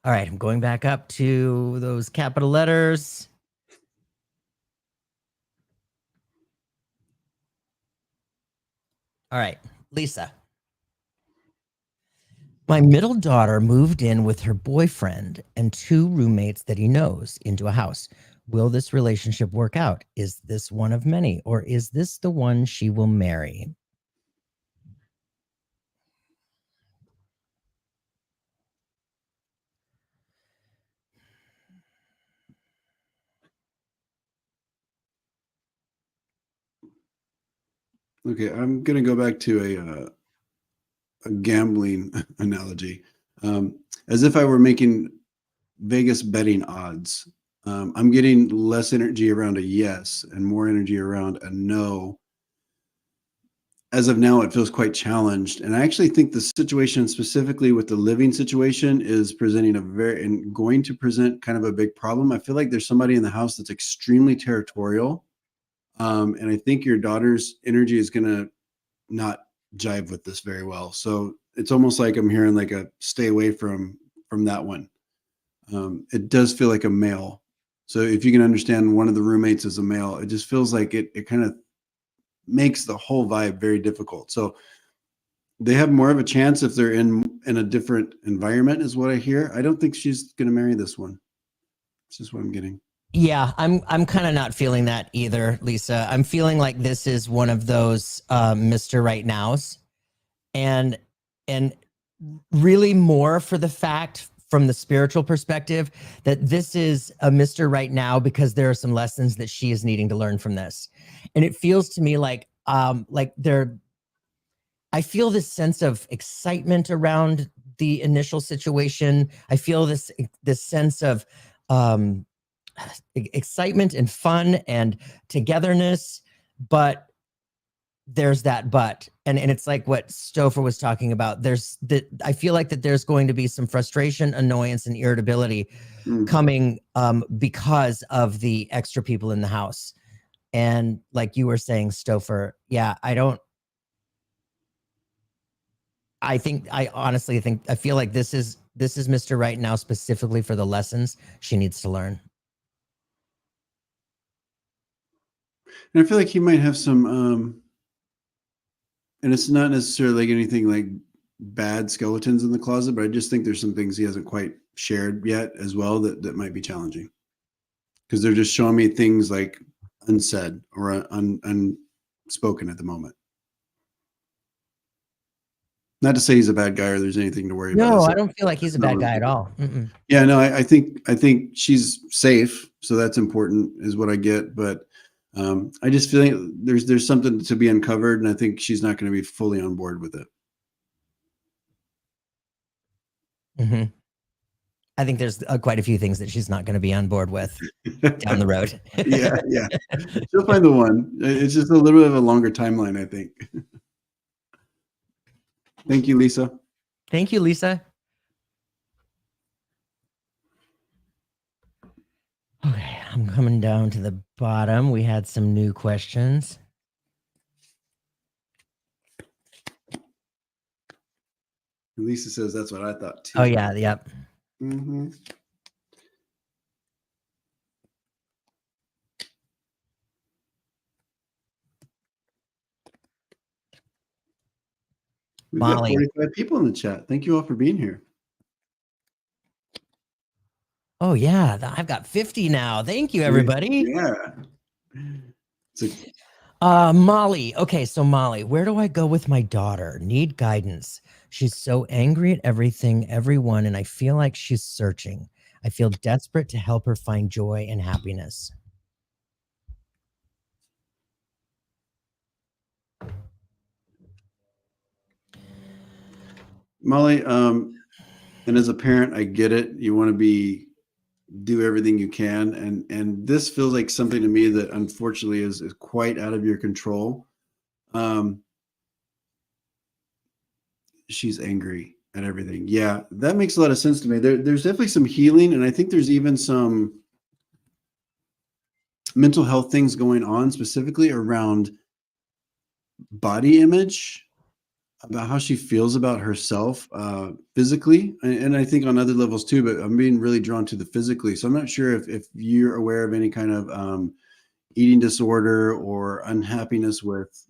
All right. I'm going back up to those capital letters. All right. Lisa. My middle daughter moved in with her boyfriend and 2 roommates that he knows into a house. Will this relationship work out? Is this one of many, or is this the one she will marry? Okay, I'm going to go back to a gambling analogy. As if I were making Vegas betting odds. I'm getting less energy around a yes and more energy around a no. As of now, it feels quite challenged. And I actually think the situation specifically with the living situation is presenting and going to present kind of a big problem. I feel like there's somebody in the house that's extremely territorial. And I think your daughter's energy is going to not jive with this very well. So it's almost like I'm hearing like a stay away from that one. It does feel like a male. So if you can understand one of the roommates is a male, it just feels like it kind of makes the whole vibe very difficult. So they have more of a chance if they're in a different environment, is what I hear. I don't think she's going to marry this one. It's just what I'm getting. Yeah, I'm kind of not feeling that either, Lisa. I'm feeling like this is one of those Mr. Right Nows, and really more for the fact from the spiritual perspective that this is a Mr. Right Now because there are some lessons that she is needing to learn from this. And it feels to me like I feel this sense of excitement around the initial situation. I feel this sense of excitement and fun and togetherness, but there's that but, and it's like what Stopher was talking about. I feel like that there's going to be some frustration, annoyance, and irritability coming because of the extra people in the house. And like you were saying, Stopher, yeah, I feel like this is Mr. Right Now specifically for the lessons she needs to learn. And I feel like he might have some and it's not necessarily like anything like bad skeletons in the closet, but I just think there's some things he hasn't quite shared yet as well that might be challenging, because they're just showing me things like unsaid or unspoken at the moment. Not to say he's a bad guy or there's anything to worry about. No, I don't feel like he's a bad guy at all. Mm-mm. Yeah, no, I think she's safe, so that's important, is what I get. But I just feel like there's something to be uncovered, and I think she's not going to be fully on board with it. Mhm. I think there's quite a few things that she's not going to be on board with down the road. Yeah, yeah. She'll find the one. It's just a little bit of a longer timeline, I think. Thank you, Lisa. Thank you, Lisa. Okay, I'm coming down to the bottom. We had some new questions. Lisa says that's what I thought too. Oh, yeah. Yep. Mm-hmm. We've got Molly. 45 people in the chat. Thank you all for being here. Oh, yeah. I've got 50 now. Thank you, everybody. Yeah. Molly. Okay, so Molly, where do I go with my daughter? Need guidance. She's so angry at everything, everyone, and I feel like she's searching. I feel desperate to help her find joy and happiness. Molly, and as a parent, I get it. You want to do everything you can, and this feels like something to me that unfortunately is quite out of your control. She's angry at everything. Yeah, that makes a lot of sense to me. There's definitely some healing, and I think there's even some mental health things going on, specifically around body image, about how she feels about herself physically, and I think on other levels too, but I'm being really drawn to the physically. So I'm not sure if you're aware of any kind of eating disorder or unhappiness with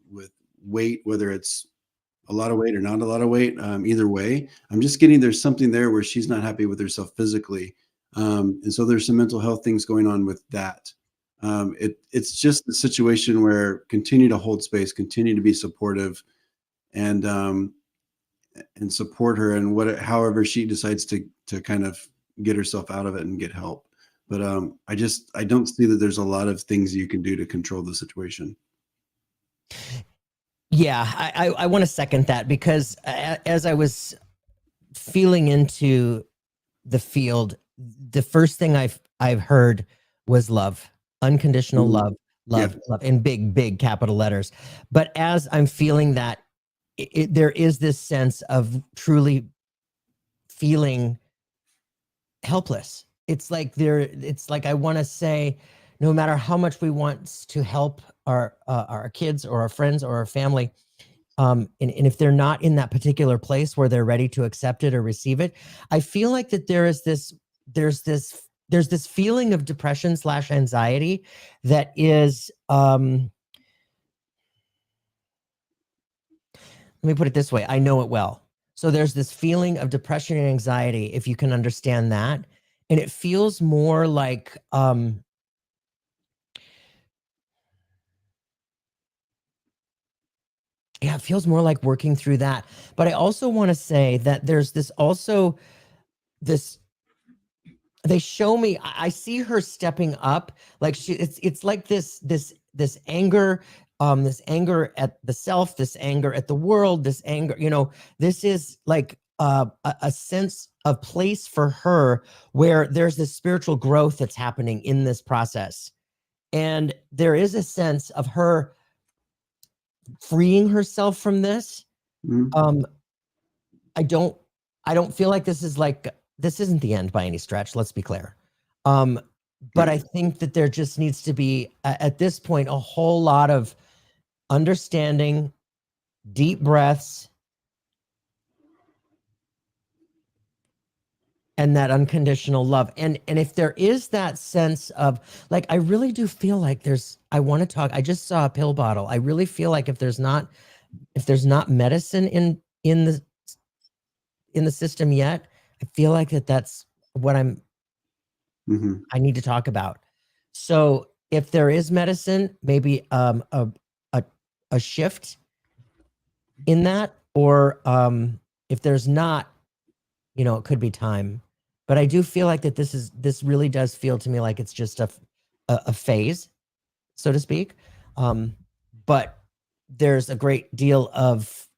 weight, whether it's a lot of weight or not a lot of weight. Either way, I'm just getting there's something there where she's not happy with herself physically, and so there's some mental health things going on with that. It's just a situation where continue to hold space, continue to be supportive, and support her and however she decides to kind of get herself out of it and get help. But I don't see that there's a lot of things you can do to control the situation. Yeah, I want to second that, because as I was feeling into the field, the first thing I've heard was love, unconditional love, Yeah. love in big capital letters. But as I'm feeling that, there is this sense of truly feeling helpless. It's like I want to say, no matter how much we want to help our kids or our friends or our family, and if they're not in that particular place where they're ready to accept it or receive it, I feel like that there's this feeling of depression / anxiety that is, let me put it this way. I know it well. So there's this feeling of depression and anxiety, if you can understand that. And it feels more like, yeah, it feels more like working through that. But I also want to say that there's this they show me, I see her stepping up. Like it's like this anger, this anger at the self, this anger at the world, this anger, this is like a sense of place for her where there's this spiritual growth that's happening in this process. And there is a sense of her freeing herself from this. Mm-hmm. I don't feel like this isn't the end by any stretch. Let's be clear. But I think that there just needs to be, at this point, a whole lot of understanding, deep breaths, and that unconditional love. And if there is that sense of, like, I really do feel like I want to talk. I just saw a pill bottle. I really feel like if there's not medicine in the system yet, I feel like that's what I need to talk about. So if there is medicine, maybe a shift in that, or if there's not, it could be time. But I do feel like that this really does feel to me like it's just a phase, so to speak. But there's a great deal of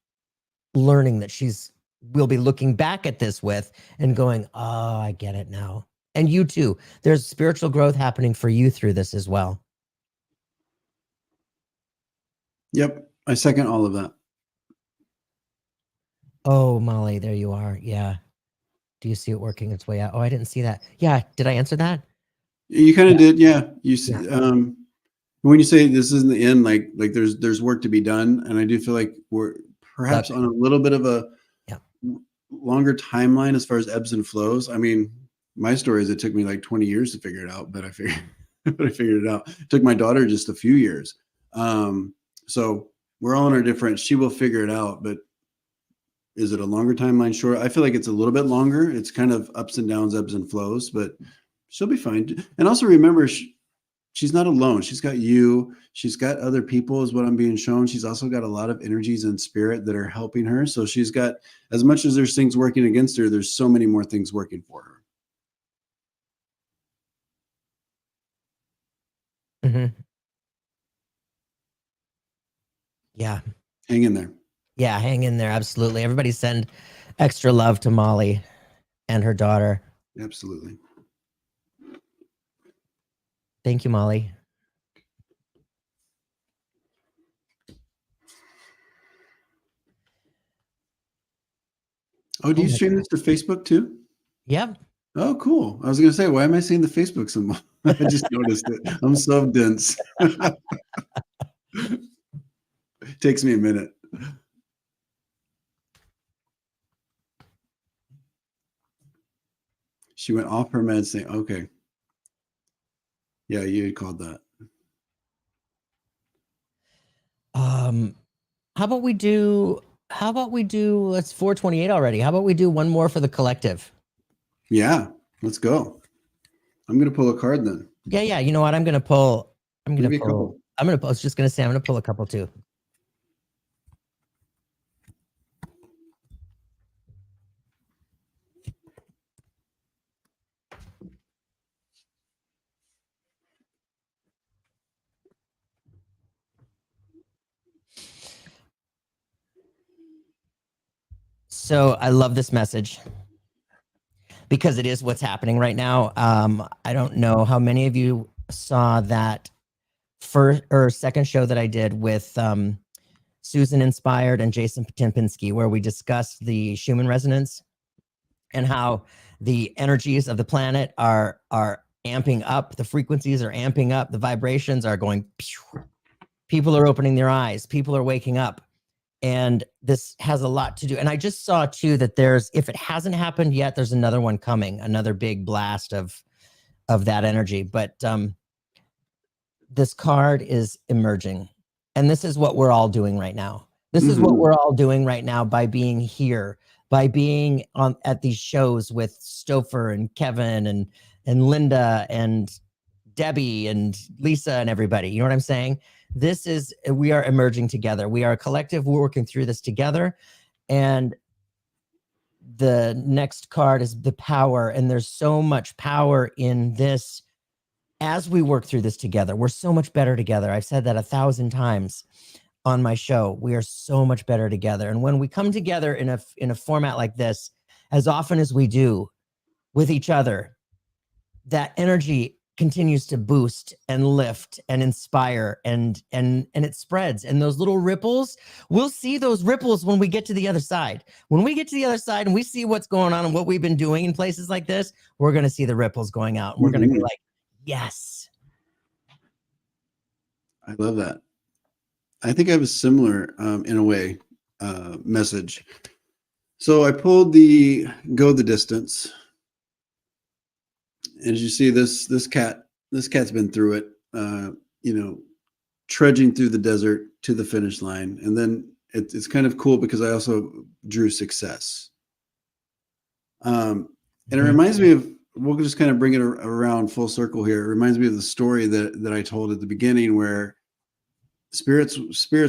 learning that she's we'll be looking back at this with and going, oh, I get it now. And you too. There's spiritual growth happening for you through this as well. Yep. I second all of that. Oh, Molly, there you are. Yeah. Do you see it working its way out? Oh, I didn't see that. Yeah. Did I answer that? You kind of did. Yeah. You see, Yeah. when you say this isn't the end, like there's work to be done. And I do feel like we're perhaps on a little bit of a longer timeline as far as ebbs and flows. I mean, my story is it took me like 20 years to figure it out, but I figured it out. It took my daughter just a few years. So we're all in our different, she will figure it out, but is it a longer timeline? Short? I feel like it's a little bit longer. It's kind of ups and downs, ebbs and flows, but she'll be fine. And also remember, she's not alone. She's got you. She's got other people is what I'm being shown. She's also got a lot of energies and spirit that are helping her. So she's got, as much as there's things working against her, there's so many more things working for her. Mm-hmm. Yeah. Hang in there. Yeah, hang in there. Absolutely. Everybody send extra love to Molly and her daughter. Absolutely. Thank you, Molly. Oh, do you stream this to Facebook too? Yep. Oh, cool. I was going to say, why am I seeing the Facebook symbol? I just noticed it. I'm so dense. It takes me a minute. She went off her meds saying, okay. Yeah, you had called that. How about we do, it's 4:28 already. How about we do one more for the collective? Yeah, let's go. I'm going to pull a card then. Yeah. You know what? I was just going to say, I'm going to pull a couple too. So I love this message because it is what's happening right now. I don't know how many of you saw that first or second show that I did with Susan Inspired and Jason Tempinski, where we discussed the Schumann resonance and how the energies of the planet are amping up, the frequencies are amping up, the vibrations are going pew. People are opening their eyes, people are waking up. And this has a lot to do. And I just saw too that if it hasn't happened yet, there's another one coming, another big blast of that energy. But this card is emerging. And this is what we're all doing right now. This is what we're all doing right now by being here, by being at these shows with STOPHER and Kevin and Linda and Debbie and Lisa and everybody. You know what I'm saying? We are emerging together. We are a collective. We're working through this together. And the next card is the power. And there's so much power in this as we work through this together. We're so much better together. I've said that 1,000 times on my show. We are so much better together. And when we come together in a format like this, as often as we do with each other, that energy continues to boost and lift and inspire and it spreads. And those little ripples, we'll see those ripples when we get to the other side. When we get to the other side and we see what's going on and what we've been doing in places like this, we're going to see the ripples going out. We're going to be like, yes. I love that. I think I have a similar, in a way, message. So I pulled the go the distance. As you see, this cat's been through it, trudging through the desert to the finish line. And then it's kind of cool because I also drew success. And it reminds me of, we'll just kind of bring it around full circle here. It reminds me of the story that I told at the beginning where spirit's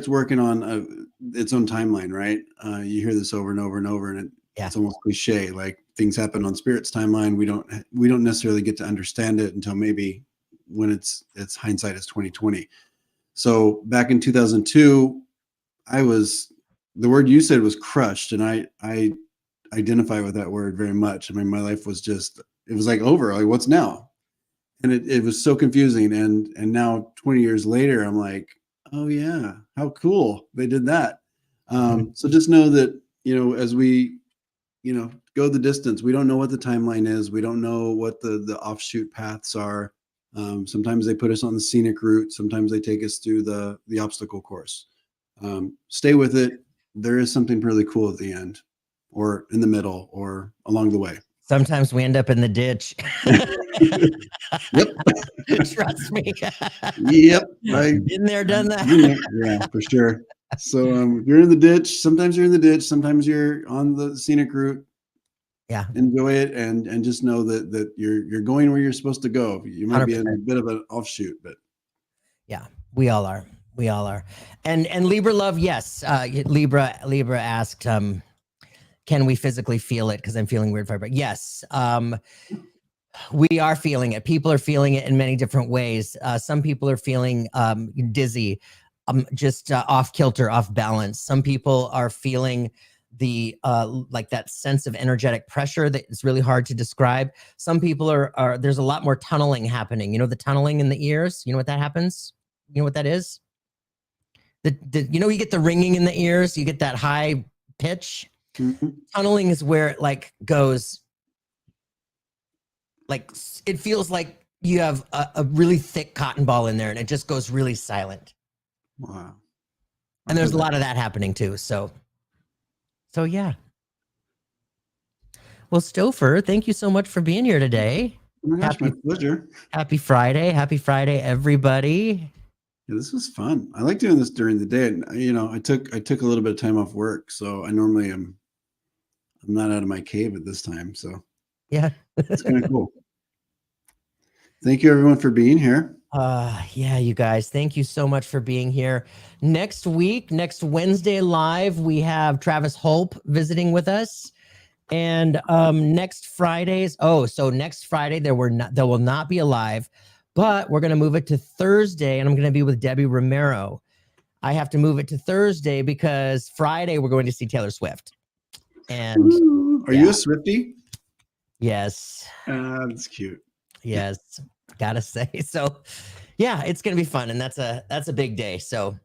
working on its own timeline, right? You hear this over and over and over, and it's almost cliche. Like things happen on spirit's timeline. We don't necessarily get to understand it until maybe when it's hindsight is 2020. So back in 2002, the word you said was crushed, and I identify with that word very much. I mean, my life was just, it was like over, like what's now? And it was so confusing. And now 20 years later, I'm like, oh yeah, how cool they did that. So just know that, as we, go the distance, we don't know what the timeline is. We don't know what the offshoot paths are. Sometimes they put us on the scenic route. Sometimes they take us through the obstacle course. Stay with it. There is something really cool at the end, or in the middle, or along the way. Sometimes we end up in the ditch. Yep. Trust me. Yep. Been there, done that. Yeah, for sure. So you're in the ditch. Sometimes you're in the ditch. Sometimes you're on the scenic route. Yeah. Enjoy it, and just know that you're going where you're supposed to go. You might 100%. be in a bit of an offshoot, but yeah, we all are. We all are. And Libra love, yes. Libra asked, can we physically feel it? Because I'm feeling weird vibration. Yes. We are feeling it. People are feeling it in many different ways. Some people are feeling dizzy, just off kilter, off balance. Some people are feeling the like that sense of energetic pressure that is really hard to describe. Some people are there's a lot more tunneling happening. The tunneling in the ears. You know what that happens? You know what that is? You get the ringing in the ears. You get that high pitch. mm-hmm. Tunneling is where it like goes. Like it feels like you have a really thick cotton ball in there and it just goes really silent. Wow. And there's a lot of that happening too. So yeah. Well, Stopher, thank you so much for being here today. Oh my gosh, my pleasure. Happy Friday. Happy Friday, everybody. Yeah, this was fun. I like doing this during the day. And I took a little bit of time off work. So I normally I'm not out of my cave at this time. So yeah. It's kind of cool. Thank you everyone for being here. Yeah, you guys, thank you so much for being here. Next Wednesday live, we have Travis Holp visiting with us. And next Friday, there will not be a live, but we're going to move it to Thursday, and I'm going to be with Debbie Romero. I have to move it to Thursday because Friday we're going to see Taylor Swift. And are you a Swiftie? Yes. That's cute. Yes, gotta say. So yeah, it's gonna be fun, and that's a big day. So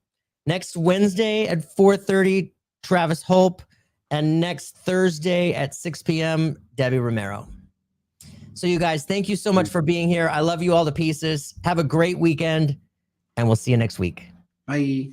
next Wednesday at 4:30, Travis Holp, and next Thursday at 6 p.m., Debbie Romero. So you guys, thank you so much for being here. I love you all to pieces. Have a great weekend, and we'll see you next week. Bye.